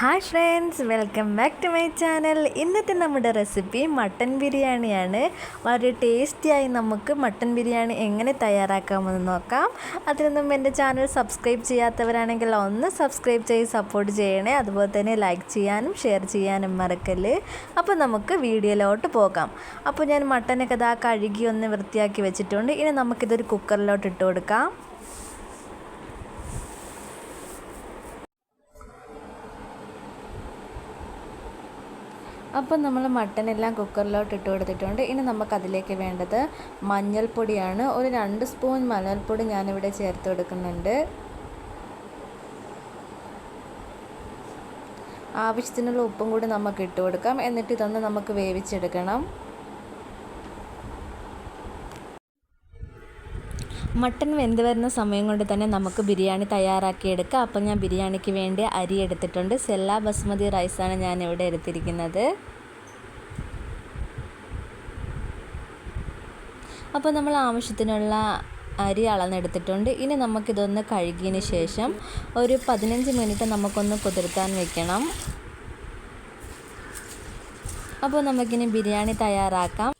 Hi friends, welcome back to my channel. ഇന്നത്തെ നമ്മുടെ recipe mutton ബിരിയാണിയാണ്. വളരെ ടേസ്റ്റിയായി നമുക്ക് മട്ടൻ ബിരിയാണി എങ്ങനെ തയ്യാറാക്കാമെന്ന് നോക്കാം. അതിനു മുമ്പ് എൻ്റെ ചാനൽ സബ്സ്ക്രൈബ് ചെയ്യാത്തവരാണെങ്കിൽ ഒന്ന് സബ്സ്ക്രൈബ് ചെയ്ത് സപ്പോർട്ട് ചെയ്യണേ. അതുപോലെ തന്നെ ലൈക്ക് ചെയ്യാനും ഷെയർ ചെയ്യാനും മറക്കല്ല്. അപ്പോൾ നമുക്ക് വീഡിയോയിലോട്ട് പോകാം. അപ്പോൾ ഞാൻ മട്ടനൊക്കെ കഴുകി ഒന്ന് വൃത്തിയാക്കി വെച്ചിട്ടുണ്ട്. ഇനി നമുക്കിതൊരു കുക്കറിലോട്ട് ഇട്ട് കൊടുക്കാം. അപ്പോൾ നമ്മൾ മട്ടനെല്ലാം കുക്കറിലോട്ട് ഇട്ട് കൊടുത്തിട്ടുണ്ട്. ഇനി നമുക്കതിലേക്ക് വേണ്ടത് മഞ്ഞൾപ്പൊടിയാണ്. ഒരു 2 സ്പൂൺ മഞ്ഞൾപ്പൊടി ഞാനിവിടെ ചേർത്ത് കൊടുക്കുന്നുണ്ട്. ആവശ്യത്തിനുള്ള ഉപ്പും കൂടി നമുക്ക് ഇട്ട് കൊടുക്കാം. എന്നിട്ട് ഇതൊന്ന് നമുക്ക് വേവിച്ചെടുക്കണം. മട്ടൻ വെന്ത് വരുന്ന സമയം കൊണ്ട് തന്നെ നമുക്ക് ബിരിയാണി തയ്യാറാക്കിയെടുക്കാം. അപ്പോൾ ഞാൻ ബിരിയാണിക്ക് വേണ്ടി അരി എടുത്തിട്ടുണ്ട്. സെല്ല ബസ്മതി റൈസാണ് ഞാൻ ഇവിടെ എടുത്തിരിക്കുന്നത്. അപ്പോൾ നമ്മൾ ആവശ്യത്തിനുള്ള അരി അളന്നെടുത്തിട്ടുണ്ട്. ഇനി നമുക്കിതൊന്ന് കഴുകിയതിന് ശേഷം ഒരു 15 മിനിറ്റ് നമുക്കൊന്ന് കുതിർക്കാൻ വെക്കണം. അപ്പോൾ നമുക്കിനി ബിരിയാണി തയ്യാറാക്കാം.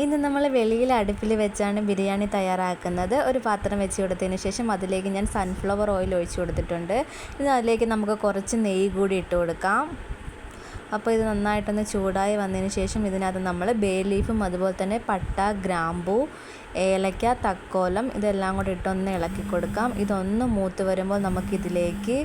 ഇന്ന് നമ്മൾ വെളിയിൽ അടുപ്പിൽ വെച്ചാണ് ബിരിയാണി തയ്യാറാക്കുന്നത്. ഒരു പാത്രം വെച്ച് കൊടുത്തതിന് ശേഷം അതിലേക്ക് ഞാൻ സൺഫ്ലവർ ഓയിൽ ഒഴിച്ചു കൊടുത്തിട്ടുണ്ട്. ഇനി അതിലേക്ക് നമുക്ക് കുറച്ച് നെയ്യ് കൂടി ഇട്ട് കൊടുക്കാം. അപ്പോൾ ഇത് നന്നായിട്ടൊന്ന് ചൂടായി വന്നതിന് ശേഷം ഇതിനകത്ത് നമ്മൾ ബേ ലീഫും അതുപോലെ തന്നെ പട്ട, ഗ്രാമ്പൂ, ഏലക്ക, തക്കോലം ഇതെല്ലാം കൂടി ഇട്ടൊന്ന് ഇളക്കി കൊടുക്കാം. ഇതൊന്ന് മൂത്ത് വരുമ്പോൾ നമുക്കിതിലേക്ക്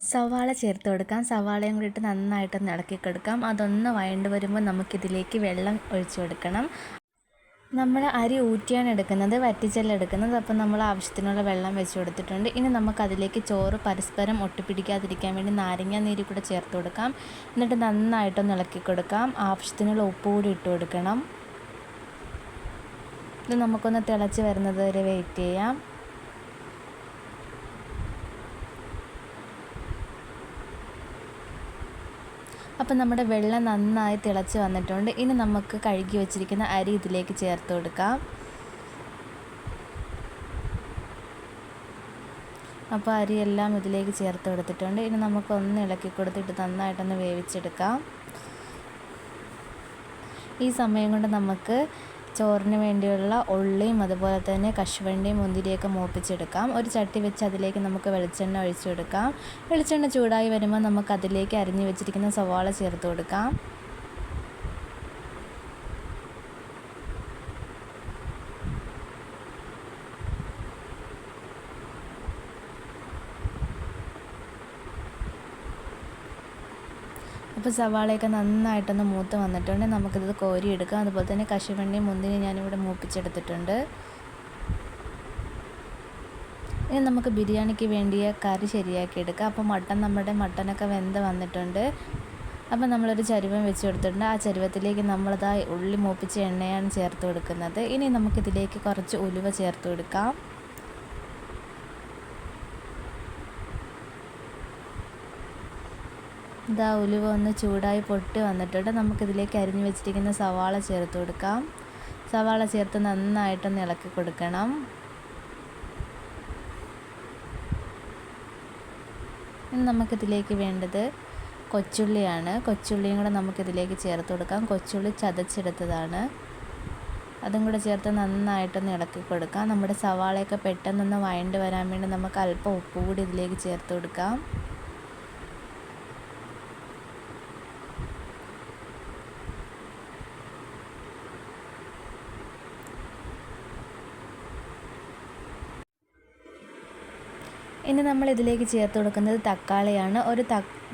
സവാള ചേർത്ത് കൊടുക്കാം. സവാളയും കൂടി ഇട്ട് നന്നായിട്ടൊന്ന് ഇളക്കി കൊടുക്കാം. അതൊന്ന് വഴണ്ട് വരുമ്പോൾ നമുക്കിതിലേക്ക് വെള്ളം ഒഴിച്ചു കൊടുക്കണം. നമ്മൾ അരി ഊറ്റിയാണ് എടുക്കുന്നത്, വറ്റിച്ചല്ല എടുക്കുന്നത്. അപ്പം നമ്മൾ ആവശ്യത്തിനുള്ള വെള്ളം വെച്ച് കൊടുത്തിട്ടുണ്ട്. ഇനി നമുക്കതിലേക്ക് ചോറ് പരസ്പരം ഒട്ടിപ്പിടിക്കാതിരിക്കാൻ വേണ്ടി നാരങ്ങ നീര് കൂടെ ചേർത്ത് കൊടുക്കാം. എന്നിട്ട് നന്നായിട്ടൊന്ന് ഇളക്കി കൊടുക്കാം. ആവശ്യത്തിനുള്ള ഉപ്പ് കൂടി ഇട്ട് കൊടുക്കണം. ഇത് നമുക്കൊന്ന് തിളച്ച് വരുന്നത് വരെ വെയിറ്റ് ചെയ്യാം. അപ്പോൾ നമ്മുടെ വെള്ളം നന്നായി തിളച്ച് വന്നിട്ടുണ്ട്. ഇനി നമുക്ക് കഴുകി വെച്ചിരിക്കുന്ന അരി ഇതിലേക്ക് ചേർത്ത് കൊടുക്കാം. അപ്പോൾ അരിയെല്ലാം ഇതിലേക്ക് ചേർത്ത് കൊടുത്തിട്ടുണ്ട്. ഇനി നമുക്കൊന്ന് ഇളക്കി കൊടുത്തിട്ട് നന്നായിട്ടൊന്ന് വേവിച്ചെടുക്കാം. ഈ സമയം കൊണ്ട് നമുക്ക് ചോറിന് വേണ്ടിയുള്ള ഉള്ളിയും അതുപോലെ തന്നെ കശുവണ്ടിയും മുന്തിരിയൊക്കെ മൂപ്പിച്ചെടുക്കാം. ഒരു ചട്ടി വെച്ച് അതിലേക്ക് നമുക്ക് വെളിച്ചെണ്ണ ഒഴിച്ചു കൊടുക്കാം. വെളിച്ചെണ്ണ ചൂടായി വരുമ്പോൾ നമുക്ക് അതിലേക്ക് അരിഞ്ഞു വെച്ചിരിക്കുന്ന സവാള ചേർത്ത് കൊടുക്കാം. അപ്പോൾ സവാളയൊക്കെ നന്നായിട്ടൊന്ന് മൂത്ത് വന്നിട്ടുണ്ട്. നമുക്കിത് കോരിയെടുക്കാം. അതുപോലെ തന്നെ കശുവണ്ടിയും മുന്തിരിയും ഞാനിവിടെ മൂപ്പിച്ചെടുത്തിട്ടുണ്ട്. ഇനി നമുക്ക് ബിരിയാണിക്ക് വേണ്ടിയ കറി ശരിയാക്കി എടുക്കാം. അപ്പോൾ നമ്മുടെ മട്ടനൊക്കെ വെന്ത് വന്നിട്ടുണ്ട്. അപ്പോൾ നമ്മളൊരു ചരുവം വെച്ച് കൊടുത്തിട്ടുണ്ട്. ആ ചരുവത്തിലേക്ക് നമ്മളിതാ ഉള്ളി മൂപ്പിച്ച എണ്ണയാണ് ചേർത്ത് കൊടുക്കുന്നത്. ഇനി നമുക്കിതിലേക്ക് കുറച്ച് ഉലുവ ചേർത്ത് കൊടുക്കാം. ഇതാ ഉലുവ ഒന്ന് ചൂടായി പൊട്ടി വന്നിട്ടുണ്ട്. നമുക്കിതിലേക്ക് അരിഞ്ഞു വെച്ചിരിക്കുന്ന സവാള ചേർത്ത് കൊടുക്കാം. സവാള ചേർത്ത് നന്നായിട്ടൊന്ന് ഇളക്കി കൊടുക്കണം. ഇനി നമുക്കിതിലേക്ക് വേണ്ടത് കൊച്ചുള്ളിയാണ്. കൊച്ചുള്ളിയും കൂടെ നമുക്കിതിലേക്ക് ചേർത്ത് കൊടുക്കാം. കൊച്ചുള്ളി ചതച്ചെടുത്തതാണ്. അതും കൂടെ ചേർത്ത് നന്നായിട്ടൊന്ന് ഇളക്കി കൊടുക്കാം. നമ്മുടെ സവാളയൊക്കെ പെട്ടെന്നൊന്ന് വഴണ്ട് വരാൻ വേണ്ടി നമുക്ക് അല്പം ഉപ്പ് കൂടി ഇതിലേക്ക് ചേർത്ത് കൊടുക്കാം. ഇനി നമ്മൾ ഇതിലേക്ക് ചേർത്ത് കൊടുക്കുന്നത് തക്കാളിയാണ്.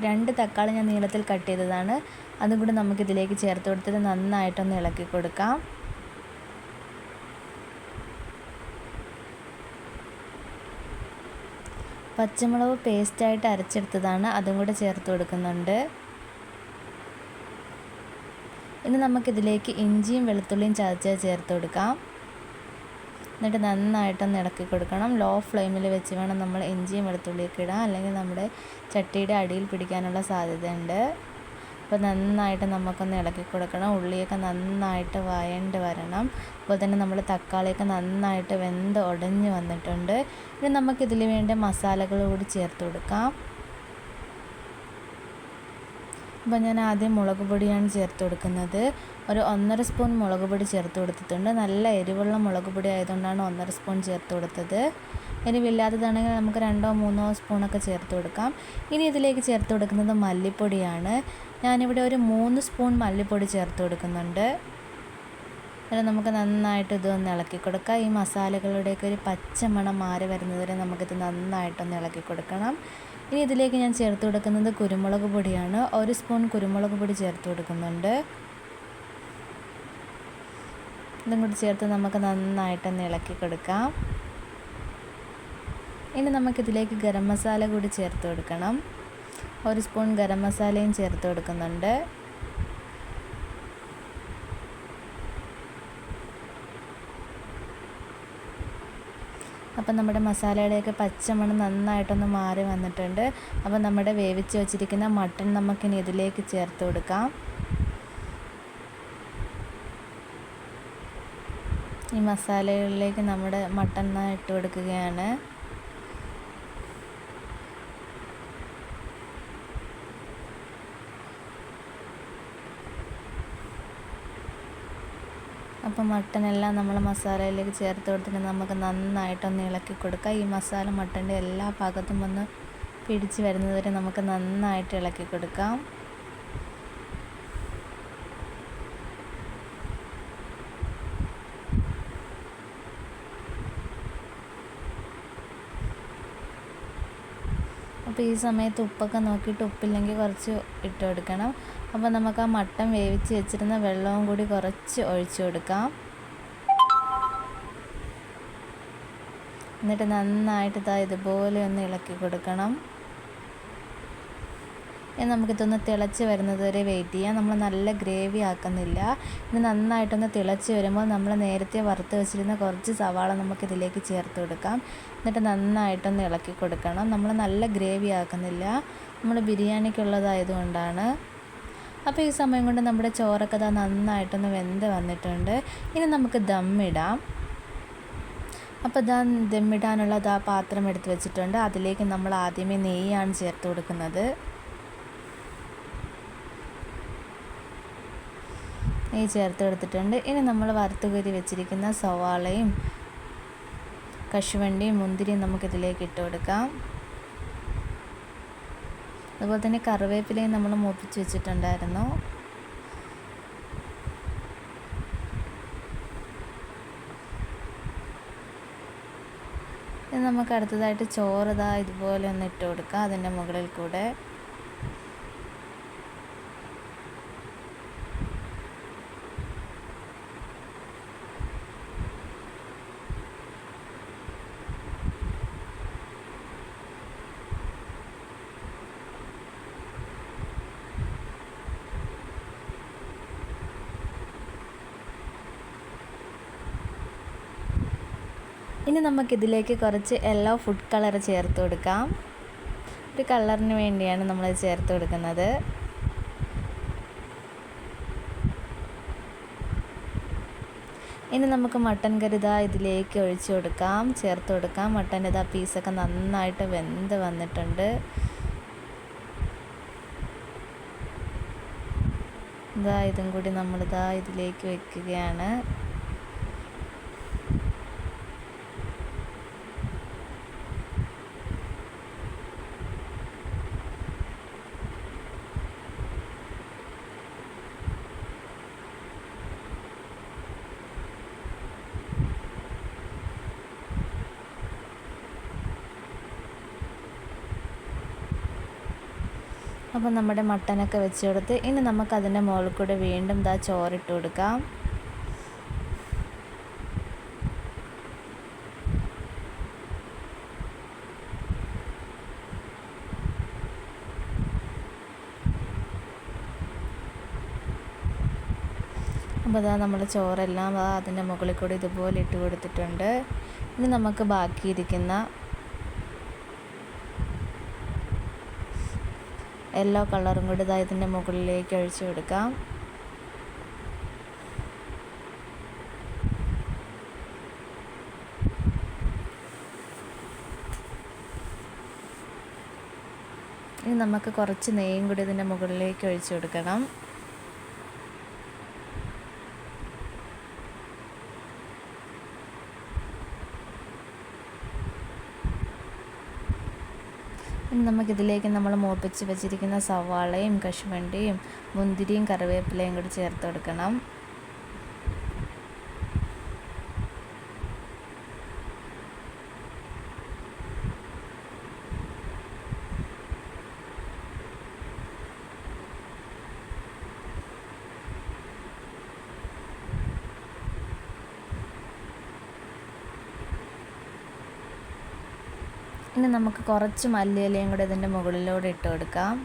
2 തക്കാളി ഞാൻ നീളത്തിൽ കട്ട് ചെയ്തതാണ്. അതും കൂടി നമുക്കിതിലേക്ക് ചേർത്ത് കൊടുത്തിട്ട് നന്നായിട്ടൊന്ന് ഇളക്കി കൊടുക്കാം. പച്ചമുളക് പേസ്റ്റായിട്ട് അരച്ചെടുത്തതാണ്. അതും കൂടെ ചേർത്ത് കൊടുക്കുന്നുണ്ട്. ഇനി നമുക്കിതിലേക്ക് ഇഞ്ചിയും വെളുത്തുള്ളിയും ചതച്ച് ചേർത്ത് കൊടുക്കാം. എന്നിട്ട് നന്നായിട്ടൊന്ന് ഇളക്കി കൊടുക്കണം. ലോ ഫ്ലെയിമിൽ വെച്ച് വേണം നമ്മൾ ഇഞ്ചിയും വെളുത്തുള്ളിയൊക്കെ ഇടാൻ, അല്ലെങ്കിൽ നമ്മുടെ ചട്ടിയുടെ അടിയിൽ പിടിക്കാനുള്ള സാധ്യതയുണ്ട്. അപ്പോൾ നന്നായിട്ട് നമുക്കൊന്ന് ഇളക്കി കൊടുക്കണം. ഉള്ളിയൊക്കെ നന്നായിട്ട് വഴണ്ട് വരണം. അതുപോലെ തന്നെ നമ്മൾ തക്കാളിയൊക്കെ നന്നായിട്ട് വെന്ത് ഉടഞ്ഞ് വന്നിട്ടുണ്ട്. ഇനി നമുക്കിതിൽ വേണ്ട മസാലകൾ കൂടി ചേർത്ത് കൊടുക്കാം. അപ്പോൾ ഞാൻ ആദ്യം മുളക് പൊടിയാണ് ചേർത്ത് കൊടുക്കുന്നത്. ഒരു 1.5 സ്പൂൺ മുളക് പൊടി ചേർത്ത് കൊടുത്തിട്ടുണ്ട്. നല്ല എരിവുള്ള മുളക് പൊടി ആയതുകൊണ്ടാണ് 1.5 സ്പൂൺ ചേർത്ത് കൊടുത്തത്. എരിവില്ലാത്തതാണെങ്കിൽ നമുക്ക് 2-3 സ്പൂണൊക്കെ ചേർത്ത് കൊടുക്കാം. ഇനി ഇതിലേക്ക് ചേർത്ത് കൊടുക്കുന്നത് മല്ലിപ്പൊടിയാണ്. ഞാനിവിടെ ഒരു 3 സ്പൂൺ മല്ലിപ്പൊടി ചേർത്ത് കൊടുക്കുന്നുണ്ട്. എന്നിട്ട് നമുക്ക് നന്നായിട്ട് ഇതൊന്ന് ഇളക്കി കൊടുക്കാം. ഈ മസാലകളുടെയൊക്കെ ഒരു പച്ചമണം മാറി വരുന്നതുവരെ നമുക്കിത് നന്നായിട്ടൊന്ന് ഇളക്കി കൊടുക്കണം. ഇനി ഇതിലേക്ക് ഞാൻ ചേർത്ത് കൊടുക്കുന്നത് കുരുമുളക് പൊടിയാണ്. 1 സ്പൂൺ കുരുമുളക് പൊടി ചേർത്ത് കൊടുക്കുന്നുണ്ട്. ഇതും കൂടി ചേർത്ത് നമുക്ക് നന്നായിട്ടൊന്ന് ഇളക്കി കൊടുക്കാം. ഇനി നമുക്കിതിലേക്ക് ഗരം മസാല കൂടി ചേർത്ത് കൊടുക്കണം. 1 സ്പൂൺ ഗരം മസാലയും ചേർത്ത് കൊടുക്കുന്നുണ്ട്. അപ്പം നമ്മുടെ മസാലയുടെയൊക്കെ പച്ചമണം നന്നായിട്ടൊന്ന് മാറി വന്നിട്ടുണ്ട്. അപ്പം നമ്മുടെ വേവിച്ച് വെച്ചിരിക്കുന്ന മട്ടൺ നമുക്കിനി ഇതിലേക്ക് ചേർത്ത് കൊടുക്കാം. ഈ മസാലകളിലേക്ക് നമ്മുടെ മട്ടൺ ഇട്ട് കൊടുക്കുകയാണ്. അപ്പോൾ മട്ടനെല്ലാം നമ്മൾ മസാലയിലേക്ക് ചേർത്ത് കൊടുത്തിട്ട് നമുക്ക് നന്നായിട്ടൊന്ന് ഇളക്കി കൊടുക്കാം. ഈ മസാല മട്ടൻ്റെ എല്ലാ ഭാഗത്തും ഒന്ന് പിടിച്ച് വരുന്നതുവരെ നമുക്ക് നന്നായിട്ട് ഇളക്കി കൊടുക്കാം. അപ്പോൾ ഈ സമയത്ത് ഉപ്പൊക്കെ നോക്കിയിട്ട് ഉപ്പില്ലെങ്കിൽ കുറച്ച് ഇട്ട് കൊടുക്കണം. അപ്പോൾ നമുക്ക് ആ മട്ടൻ വേവിച്ച് വെച്ചിരുന്ന വെള്ളവും കൂടി കുറച്ച് ഒഴിച്ചു കൊടുക്കാം. എന്നിട്ട് നന്നായിട്ട് ഇതുപോലെ ഒന്ന് ഇളക്കി കൊടുക്കണം. ഇനി നമുക്കിതൊന്ന് തിളച്ച് വരുന്നത് വരെ വെയിറ്റ് ചെയ്യാം. നമ്മൾ നല്ല ഗ്രേവി ആക്കുന്നില്ല. ഇത് നന്നായിട്ടൊന്ന് തിളച്ച് വരുമ്പോൾ നമ്മൾ നേരത്തെ വറുത്ത് വെച്ചിരുന്ന കുറച്ച് സവാള നമുക്കിതിലേക്ക് ചേർത്ത് കൊടുക്കാം. എന്നിട്ട് നന്നായിട്ടൊന്ന് ഇളക്കി കൊടുക്കണം. നമ്മൾ നല്ല ഗ്രേവി ആക്കുന്നില്ല, നമ്മൾ ബിരിയാണിക്കുള്ളതായതുകൊണ്ടാണ്. അപ്പോൾ ഈ സമയം കൊണ്ട് നമ്മുടെ ചോറൊക്കെ നന്നായിട്ടൊന്ന് വെന്ത് വന്നിട്ടുണ്ട്. ഇനി നമുക്ക് ദമ്മിടാം. അപ്പോൾ ദമ്മിടാനുള്ള പാത്രം എടുത്ത് വെച്ചിട്ടുണ്ട്. അതിലേക്ക് നമ്മൾ ആദ്യമേ നെയ്യാണ് ചേർത്ത് കൊടുക്കുന്നത്. നെയ്യ് ചേർത്ത് കൊടുത്തിട്ടുണ്ട്. ഇനി നമ്മൾ വറുത്ത് കോരി വെച്ചിരിക്കുന്ന സവാളയും കശുവണ്ടിയും മുന്തിരിയും നമുക്കിതിലേക്ക് ഇട്ട് കൊടുക്കാം. അതുപോലെ തന്നെ കറിവേപ്പിലയും നമ്മൾ മൂപ്പിച്ച് വെച്ചിട്ടുണ്ടായിരുന്നു. ഇനി നമുക്ക് അടുത്തതായിട്ട് ചോറ് ഇതുപോലെ ഒന്ന് ഇട്ട് കൊടുക്കാം അതിൻ്റെ മുകളിൽ കൂടെ. ഇനി നമുക്കിതിലേക്ക് കുറച്ച് യെല്ലോ ഫുഡ് കളർ ചേർത്ത് കൊടുക്കാം. ഒരു കളറിന് വേണ്ടിയാണ് നമ്മൾ ചേർത്ത് കൊടുക്കുന്നത്. ഇനി നമുക്ക് മട്ടൻ കറി ഇതിലേക്ക് ഒഴിച്ച് കൊടുക്കാം, ചേർത്ത് കൊടുക്കാം. മട്ടൻ്റെ പീസൊക്കെ നന്നായിട്ട് വെന്ത് വന്നിട്ടുണ്ട്. ഇതും കൂടി നമ്മൾ ഇതിലേക്ക് വെക്കുകയാണ്. അപ്പോൾ നമ്മുടെ മട്ടനൊക്കെ വെച്ച് കൊടുത്ത് ഇനി നമുക്കതിൻ്റെ മുകളിൽ കൂടെ വീണ്ടും ചോറിട്ട് കൊടുക്കാം. അപ്പോൾ നമ്മൾ ചോറെല്ലാം അതിൻ്റെ മുകളിൽ കൂടി ഇതുപോലെ ഇട്ട് കൊടുത്തിട്ടുണ്ട്. ഇനി നമുക്ക് ബാക്കിയിരിക്കുന്ന യെല്ലോ കളറും കൂടി ഇതിൻ്റെ മുകളിലേക്ക് ഒഴിച്ച് കൊടുക്കാം. ഇനി നമുക്ക് കുറച്ച് നെയ്യും കൂടി ഇതിൻ്റെ മുകളിലേക്ക് ഒഴിച്ചു കൊടുക്കണം. ഇനി നമുക്കിതിലേക്ക് നമ്മൾ മൂപ്പിച്ച് വെച്ചിരിക്കുന്ന സവാളയും കശുവണ്ടിയും മുന്തിരിയും കറിവേപ്പിലയും കൂടി ചേർത്ത് കൊടുക്കണം. ഇനി നമുക്ക് കുറച്ച് മല്ലിയിലയും കൂടെ ഇതിൻ്റെ മുകളിലൂടെ ഇട്ട് കൊടുക്കാം.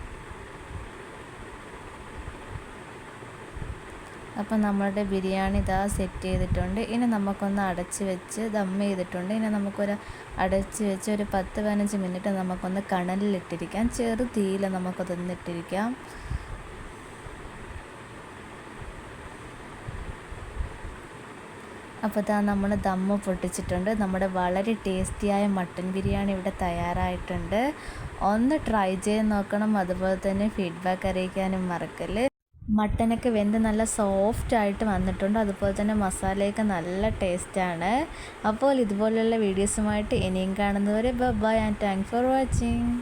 അപ്പം നമ്മളുടെ ബിരിയാണി ഇതാ സെറ്റ് ചെയ്തിട്ടുണ്ട്. ഇനി നമുക്കൊന്ന് അടച്ച് വെച്ച് ദം ചെയ്തിട്ടുണ്ട്. ഇനി നമുക്കൊരു അടച്ച് വെച്ച് ഒരു 10-15 മിനിറ്റ് നമുക്കൊന്ന് കണലിലിട്ടിരിക്കാം. ചെറു തീയിൽ നമുക്കതൊന്ന് ഇട്ടിരിക്കാം. അപ്പോൾ ഇതാ നമ്മൾ ദമ്മ് പൊട്ടിച്ചിട്ടുണ്ട്. നമ്മുടെ വളരെ ടേസ്റ്റിയായ മട്ടൻ ബിരിയാണി ഇവിടെ തയ്യാറായിട്ടുണ്ട്. ഒന്ന് ട്രൈ ചെയ്ത് നോക്കണം. അതുപോലെ തന്നെ ഫീഡ്ബാക്ക് അറിയിക്കാനും മറക്കല്ല്. മട്ടനൊക്കെ വെന്ത് നല്ല സോഫ്റ്റായിട്ട് വന്നിട്ടുണ്ട്. അതുപോലെ തന്നെ മസാലയൊക്കെ നല്ല ടേസ്റ്റാണ്. അപ്പോൾ ഇതുപോലെയുള്ള വീഡിയോസുമായിട്ട് ഇനിയും കാണുന്നവരെ bye and thanks for watching.